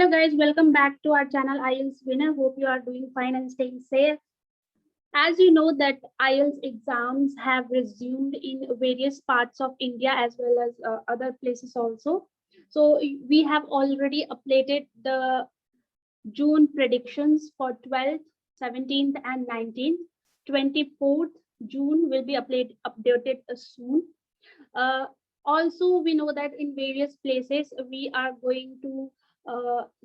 guys, welcome back to our channel IELTS Winner. Hope you are doing fine and staying safe. As you know that IELTS exams have resumed in various parts of India as well as other places also. So we have already updated the June predictions for 12th, 17th and 19th. 24th June will be updated soon. Uh, Also, we know that in various places we are going to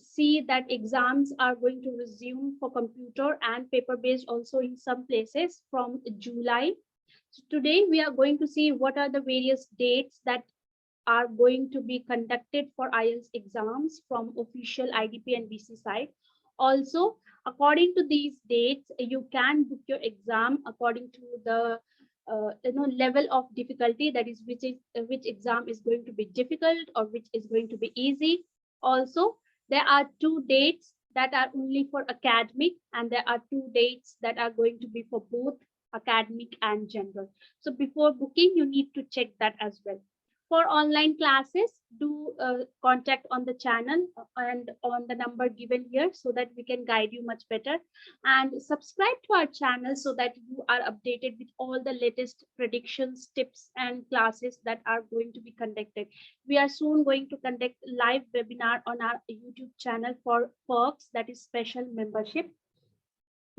see that exams are going to resume for computer and paper based also in some places from July. So today we are going to see what are the various dates that are going to be conducted for IELTS exams from official IDP and BC side. Also, according to these dates, you can book your exam according to the level of difficulty, that is which exam is going to be difficult or which is going to be easy. Also, there are two dates that are only for academic, and there are two dates that are going to be for both academic and general. So before booking, you need to check that as well. For online classes, do contact on the channel and on the number given here so that we can guide you much better, and subscribe to our channel so that you are updated with all the latest predictions, tips and classes that are going to be conducted. We are soon going to conduct live webinar on our YouTube channel for perks, that is special membership,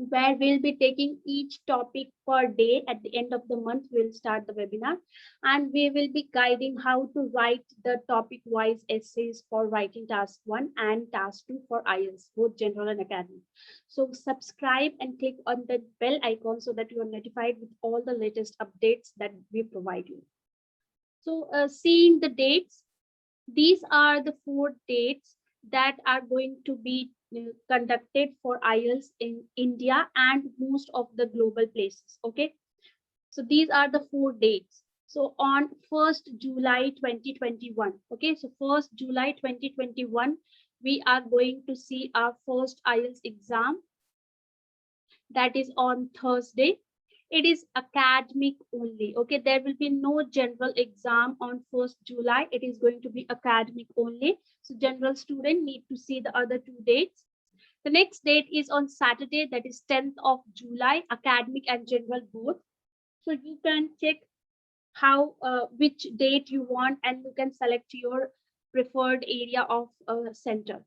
where we'll be taking each topic per day. At the end of the month, we'll start the webinar and we will be guiding how to write the topic wise essays for writing task 1 and task 2 for IELTS, both general and academic. So subscribe and click on the bell icon so that you are notified with all the latest updates that we provide you. So seeing the dates, these are the 4 dates that are going to be conducted for IELTS in India and most of the global places. Okay, so these are the 4 dates. So on 1st July 2021, okay, so 1st July 2021, we are going to see our first IELTS exam. That is on Thursday. It is academic only. Okay, there will be no general exam on 1st July. It is going to be academic only. So general student need to see the other 2 dates. The next date is on Saturday, that is 10th of July, academic and general both. So you can check how which date you want and you can select your preferred area of center.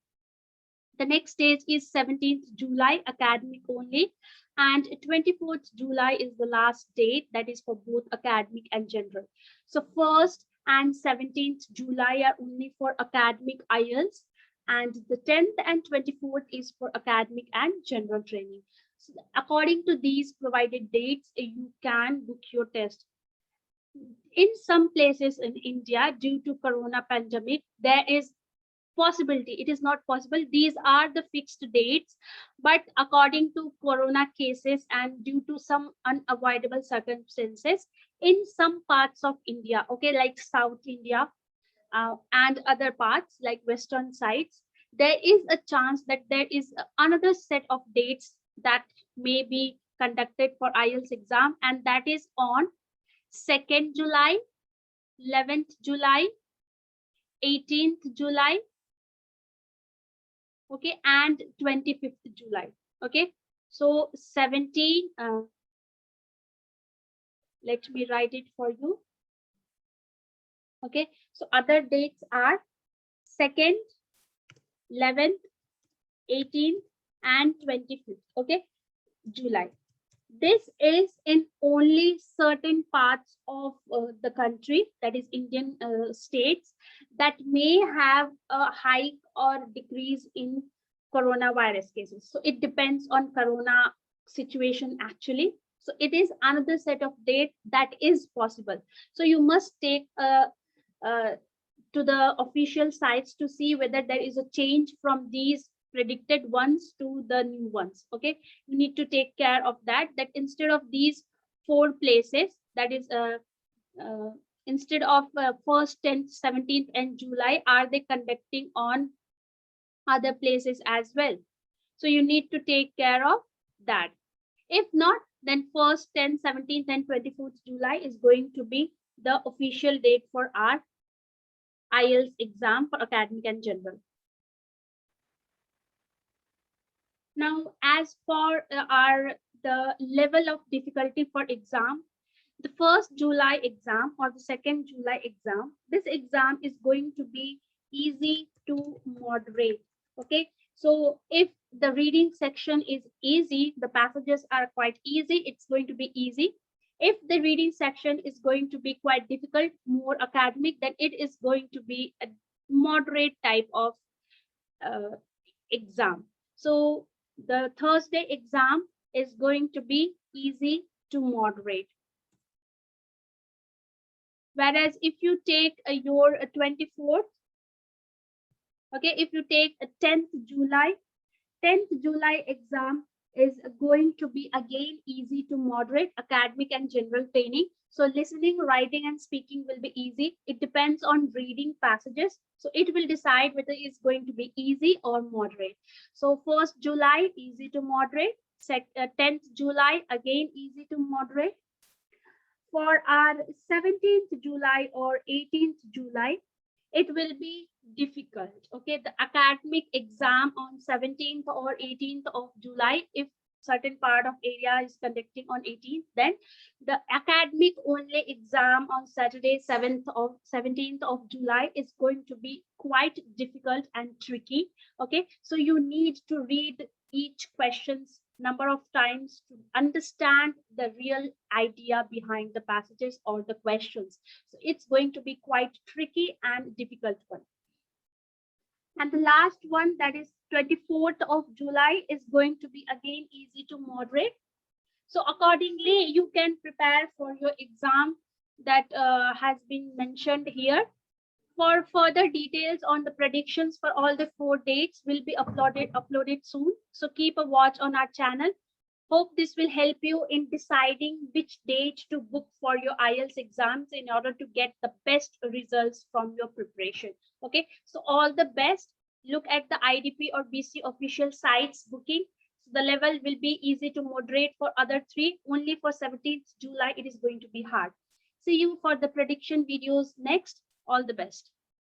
The next date is 17th July, academic only, and 24th July is the last date, that is for both academic and general. So 1st and 17th July are only for academic IELTS, and the 10th and 24th is for academic and general training. So according to these provided dates, you can book your test. In some places in India, due to corona pandemic, there is possibility, it is not possible, these are the fixed dates, but according to corona cases and due to some unavoidable circumstances in some parts of India, okay, like South India and other parts like western sides, there is a chance that there is another set of dates that may be conducted for IELTS exam, and that is on 2nd July, 11th July, 18th July, okay, and 25th July. Okay, so 17, let me write it for you. Okay, so other dates are 2nd, 11th, 18th and 25th, okay, July. This is in only certain parts of the country, that is Indian states, that may have a hike or decrease in coronavirus cases. So it depends on corona situation actually. So it is another set of date that is possible. So you must take to the official sites to see whether there is a change from these predicted ones to the new ones. Okay, you need to take care of that, that instead of these 4 places, that is instead of 1st, 10th, 17th and July, are they conducting on other places as well? So you need to take care of that. If not, then 1st, 10th, 17th and 24th July is going to be the official date for our IELTS exam for academic and general. Now, as for the level of difficulty for exam, the 1st July exam or the 2nd July exam, this exam is going to be easy to moderate. Okay, so if the reading section is easy, the passages are quite easy, it's going to be easy. If the reading section is going to be quite difficult, more academic, then it is going to be a moderate type of exam. So the Thursday exam is going to be easy to moderate. Whereas if you take your 24th, okay, if you take a 10th July, 10th July exam is going to be again easy to moderate, academic and general training. So listening, writing and speaking will be easy. It depends on reading passages. So it will decide whether it's going to be easy or moderate. So 1st July, easy to moderate. 10th July, again, easy to moderate. For our 17th July or 18th July, it will be difficult. Okay, the academic exam on 17th or 18th of July, if certain part of area is conducting on 18th, then the academic only exam on Saturday 17th of July is going to be quite difficult and tricky. Okay, so you need to read each questions number of times to understand the real idea behind the passages or the questions. So it's going to be quite tricky and difficult one. And the last one, that is 24th of July, is going to be again easy to moderate. So accordingly, you can prepare for your exam that has been mentioned here. For further details on the predictions for all the 4 dates will be uploaded soon. So keep a watch on our channel. Hope this will help you in deciding which date to book for your IELTS exams in order to get the best results from your preparation. Okay, so all the best. Look at the IDP or BC official sites booking. So the level will be easy to moderate for other 3. Only for 17th July, it is going to be hard. See you for the prediction videos next. All the best.